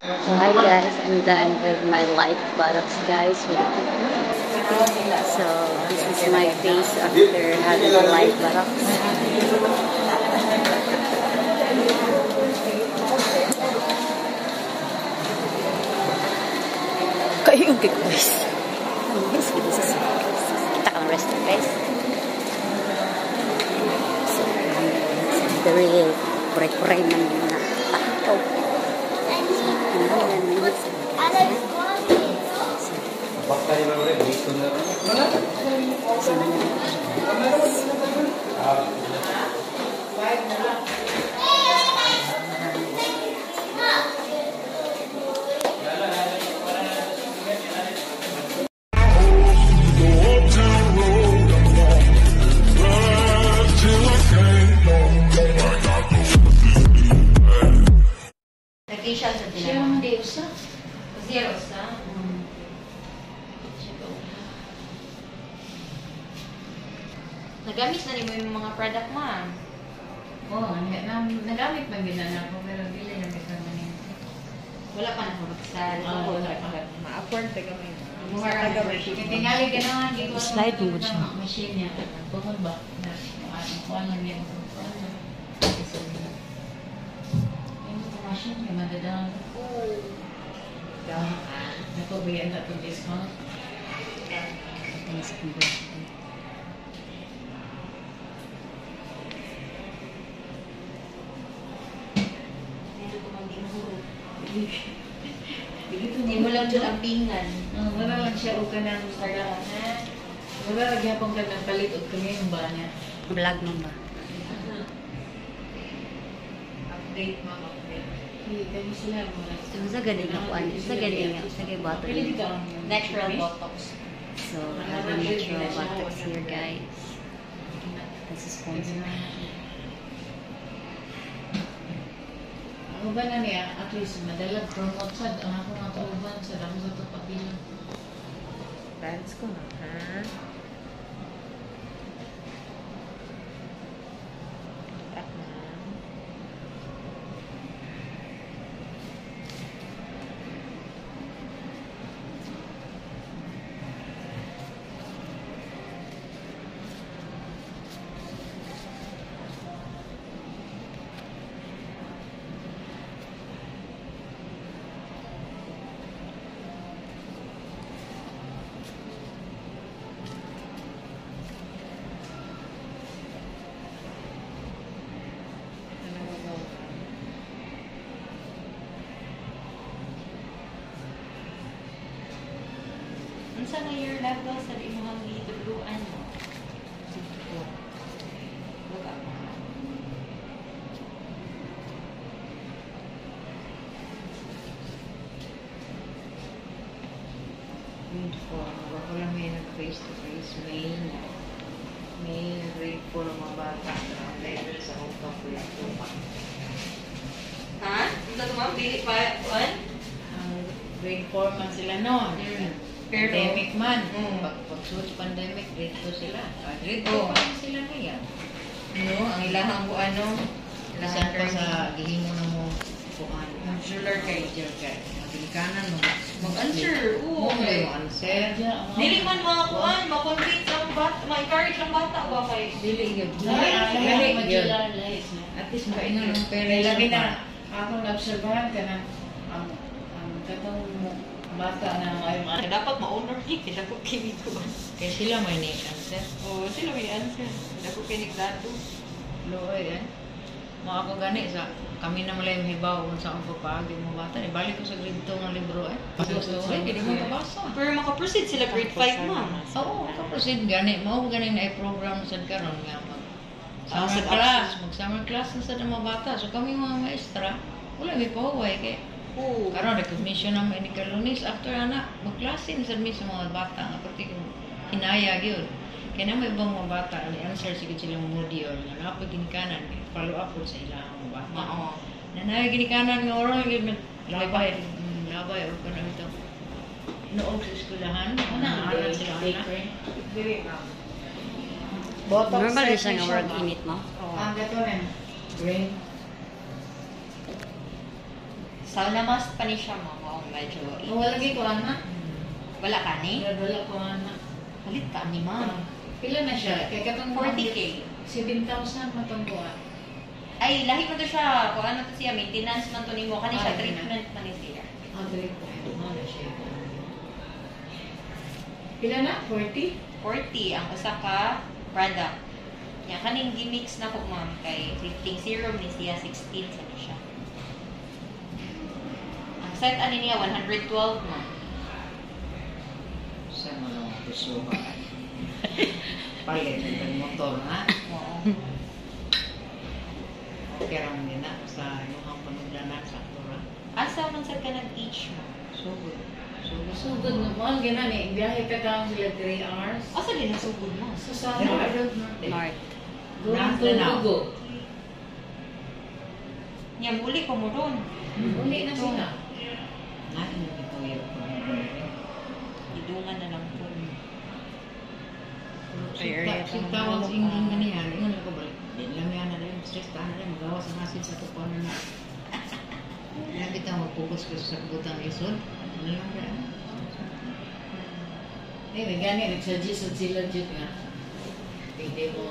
So hi guys, I'm done with my light buttocks guys. So this is my face after having a light buttocks. Kayo yung cake guys. Kita kang rest guys. So very pray-pray man na takaw. Nagamit na rin mo yung mga product, ma'am. Oo, nagamit man ginana ko, pero dili na may permanente. Wala pa na sa Wala pa. Ma-afford pa kami. Mura ka Tingali ka naman, di ko Slide mo siya. machine niya. Bukod ba? Kuha lang yan. Yung machine niya, madadang. Nakubayan na itong discount. Hindi mo lang dyan ang pingan. Wala lang siya o ka ng sarang. Wala lang yapong ka ng palit o kami yung ba niya. Vlog mo ba? Update mo, update. Hindi, kami sila mo. Sa galing ako, sa galing ako, sa galing bottle. Natural botox. So, I have a natural buttocks here guys. This is sponsor. Ang uban na niya, at least madalag promote sad ang ako nga kauban sa damo sa tupapilan. Dance ko na, ha? Tak na. Unsa na your level sa imong giduluan mo? Wala pa. Grade 4. Wako lang may nag-face-to-face. May grade 4 ang mga bata na level sa Hongkong grade 2 pa. Ha? Unsa to ma'am? Dili pa kuan? Grade 4 man sila noon. Pero Pandemic man. Pag-suot pandemic, grade 2 sila. Grade 2 pa rin sila ngayon. no, ang ilahang ko ano, Isan pa sa gihimo na mo kuan. Modular kay Major kay. Magilikanan mo. mag-answer. Oo. Mo may answer. Dili man mga kuan, ma-convince ang bata, ma-encourage ang bata ba kay Dili yun. Dili yun. At least makaingon ng parents. Lagi pa. na, akong naobserbahan ka na, ang katong bata na ngayon, dapat ma-honor ni kaya ko kini ko. Kaya sila may need answer. Oh, sila may answer. Dako kini dado. Looy eh. Mga ako gani sa kami na malay mahibaw kung saan ko paagi mo bata. Ibalik ko sa grade 2 ng libro eh. Gusto hindi mo mabasa. Pero maka-proceed sila grade 5 ma'am. Oo, kaproceed gani. Mao gani na i-program sa karon nga mag Ah, summer sa class, mag-summer class na sa mga bata. So kami mga maestra, wala may pahuway kay Oo. karon recognition na may Lunes after ana magklase ni sa mga bata nga pati hinaya gyud. Kaya na may ibang mga bata, ni answer siguro silang module nga napag ginikanan, follow up po sa ilang mga bata. Oo. Nanay ginikanan nga oral gyud labay, labay o kanang ito. Noong sa eskwelahan, naaral sila anak. botox Normal rin siya session nga siya work ba? init mo. Ang gato rin. Green. Sauna mask pa ni siya, mama. Medyo Wala lagi ko anak. Wala ka ni? Wala ko anak. Halit ka ni, ma'am. Pila na siya? Kaya katong 40K. 7,000 matungkuan. Ay, lahi mo to siya. Kung ano to siya, maintenance man to ni mo. Kani siya, Ah, treatment man ni siya. Treatment. Ano siya? Pila na? 40? 40 ang usa ka product. Yan, kaning gimix na ko, ma'am. Kay lifting serum ni siya, 16 sa siya. Ang set ani niya, 112, ma'am. Sa mga kusuha. Palit ng motor na. Oo. Okay lang din na sa inyong panuglanan sa aktora. Asa man sad ka nag-teach mo? Sugod. Sugod na mo. Ang ginani. Biyahe ka lang sila 3 hours. Asa din nasugod mo? So sa North. North. Going to Lugo. Niya, muli ko mo doon. Uli na sila. Nain na ito yung Idungan na lang po. Tawag sa ingin na niya. Ingon na ko balik. Di lang yan na rin. Stress tahan na rin. Magawa sa masin sa tupan na na. Lagi ka mag-focus ko sa butang isod. Ano lang yan? May gani. Nagsuggest sila dyan nga. Pwede mo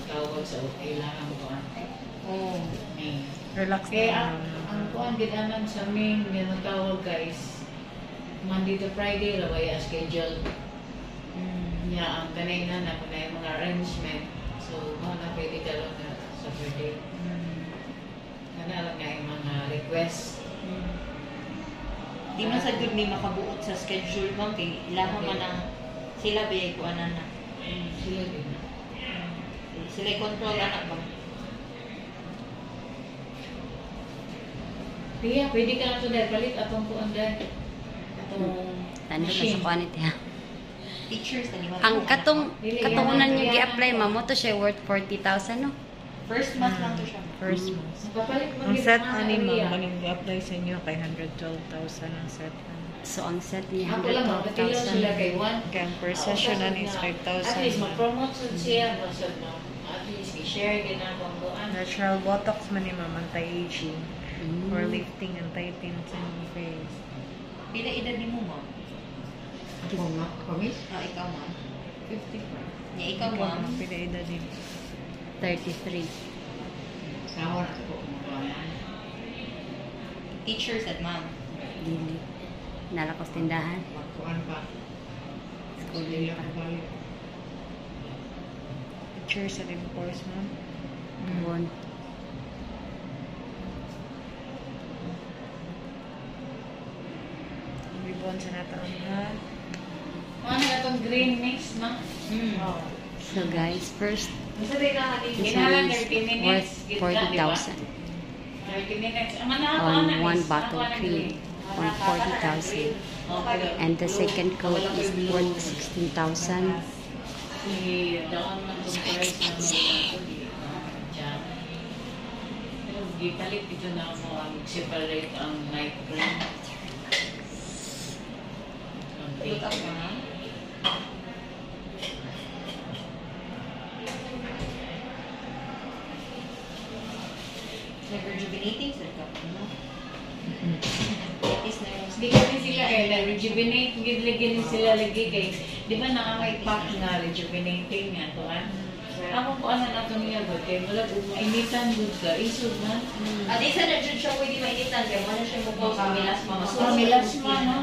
tawag sa kailangan mo ko. Oo. Relax Kaya na. ang kuhan ginanan sa amin, yung tawag guys, Monday to Friday, laway schedule. Niya ang kanina na kung na yung mga arrangement. So, mga na pwede ka lang na Saturday. Kana lang nga yung mga request. Di man sa good may makabuot sa schedule mo. Kay ilang man ang sila biyay ko na. Sila din. Sila control anak ba? Kaya, pwede ka na ito dahil palit atong kuhan dahil. Atong Tanda ka sa quantity ha. Teachers na ni Ma'am. Ang katuunan niyo gi-apply ma'am, mo to siya worth 40,000 no? First month lang to siya. First month. Nagpapalit mo Ang din set mga ani area. ma'am, maning i-apply sa inyo kay 112,000 ang set. So ang set niya Ako lang, magpatilaw sila 112,000. kay Juan. Kaya ang per session na is At 5,000. least, mag-promote sa siya. Masad mo. At least, i-share din ang kuhan. Natural botox man ni ma'am, anti-aging. Mm. For lifting, anti-tint sa inyong face. Pila edad ni mo, ma'am? Ako nga, promise? Ikaw, ma'am. 50. Niya, ikaw, ma'am. Pila edad din. 33. Sawa na sa ko kumakaman. Teachers at ma'am. Dili. Nalakos tindahan. Magkuhan pa. School Hindi din ako pa. balik. Teacher sa rin course ma'am. Buwan. Ibon sa nataon ha. Ano na itong green mix, no? Oh. So guys, first Basta rin na natin, this ginalang one 30 is minutes. worth gitna, di ba? 40,000 30 minutes. Ang mana ako, on ano, one is, bottle ako, ano, cream green. on 40,000. And the second coat is worth 16,000. Si Daon man itong price na mga pero gipalit ito na mo ang separate ang night cream. Ang Look up take. mo na. Nag-rejuvenating sa ka. No? Is na yung Di kasi sila na rejuvenate, gilagyan ni sila lagi kay, di ba nakakay pack nga rejuvenating nga to an. Ako po ano na to niya ba kay wala initan good ka, isod na. At isa na dyan siya pwede mainitan kaya mo na siya mukha sa milasma. Mas Milasma, no?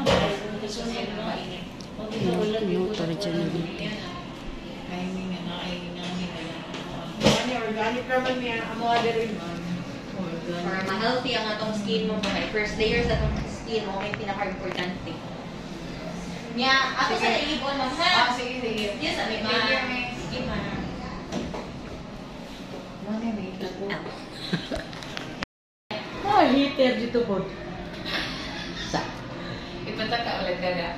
Gusto niya na mainit. O di ba wala No, to rejuvenate. Ay mi nga na ay nani na. Ano organic naman niya, amo ada rin ma'am. Para ma-healthy ang atong skin mo ba. First layer sa atong skin mo may pinaka-importante. Nya, ako sa naibon mo ha. Sige, sige. Yes, may layer may skin ha. Mami, may ito. Oh, heater dito po. Sa. Ipataka ulit ka na.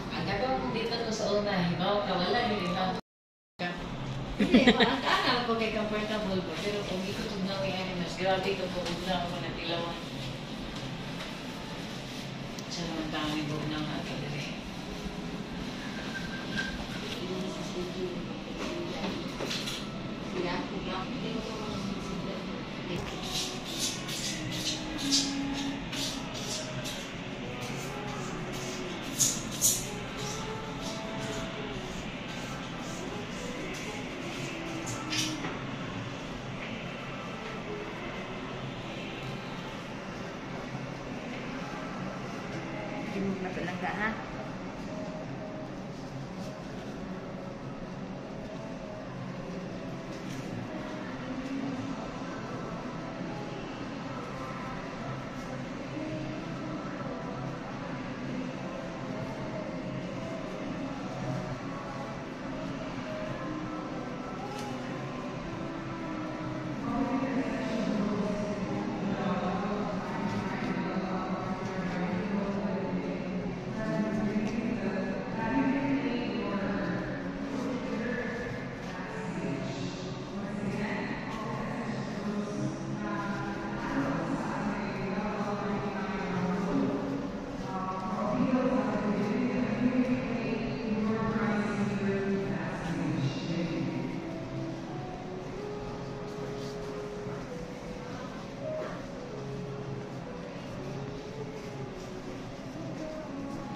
Ang gagawin dito to sa una, hibaw ka, wala hindi na. Hindi, ang kaanal ko kay comfortable ko, pero kung ito ito na may mas grabe ito po kung na ako natilawan. Sa naman tao ni Bob na nga ito dali. Sila, timog na talaga, ha?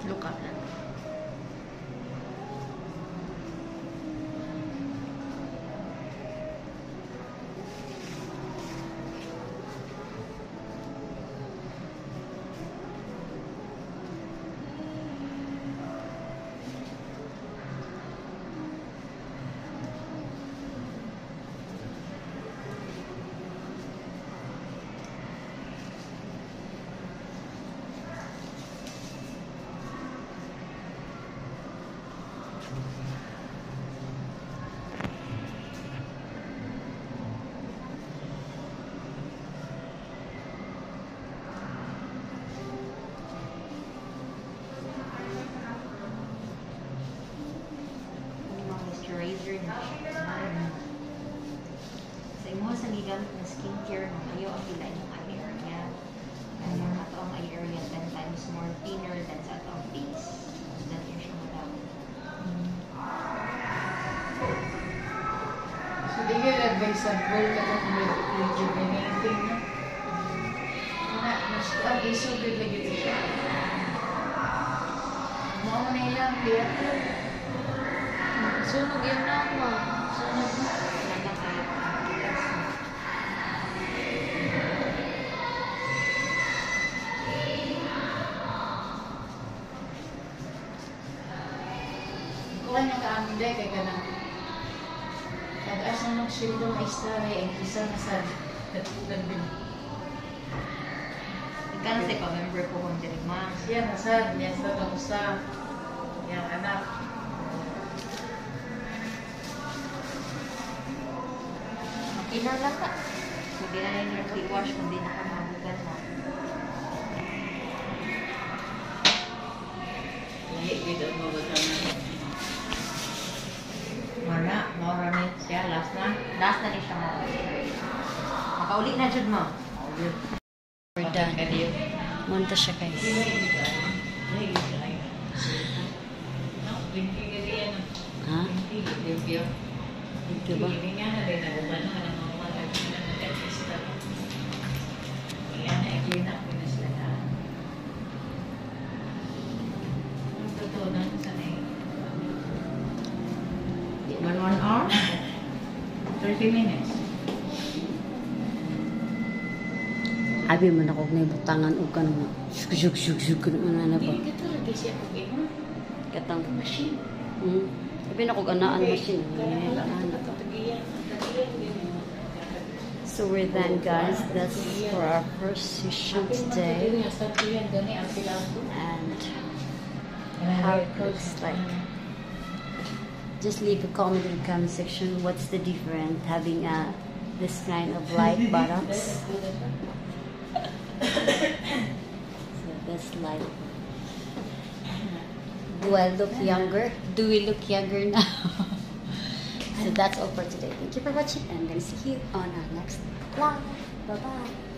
Look up lang. Moisturizer na siya. Sa imo sa gigamit na skincare no, ayo ang pila yung eye area. Kaya ato ang eye area 10 times more thinner than sa atong face. So that yung siya madami. So, di ka advisable ka kung rejuvenating na. Mas ang iso din lagi siya. Mo na ilang liya. Sunog yun na ako. Sunog na. Wala kayo. Kuha niya ka amin dahil kaya ganang nag-as na mag-shield ng istari ang isa na sa nagbin. Ikaw na sa member ko kung diri ma. Siya na sa niya sa itong usa. Yang anak. Makinar lang ka. Hindi na yung nag-wash kung di na ka mabugan mo. Lahi kita mo ba na? Mana, maura ni siya, last na. Last na ni siya mo. Makauli na jud mo. We're done. Munta siya guys. Ha? Limpyo. Diba? One hour? 30 minutes. Abi man ako na butangan o kan mo. Shuk shuk shuk ano ba? Katang machine. Abi na ko ganaan machine. So we're done guys. That's for our first session today. And how it looks like. Just leave a comment in the comment section. What's the difference having this kind of light buttocks? So this light. Do I look younger? Do we look younger now? So that's all for today. Thank you for watching, and I'm gonna see you on our next vlog. Bye bye.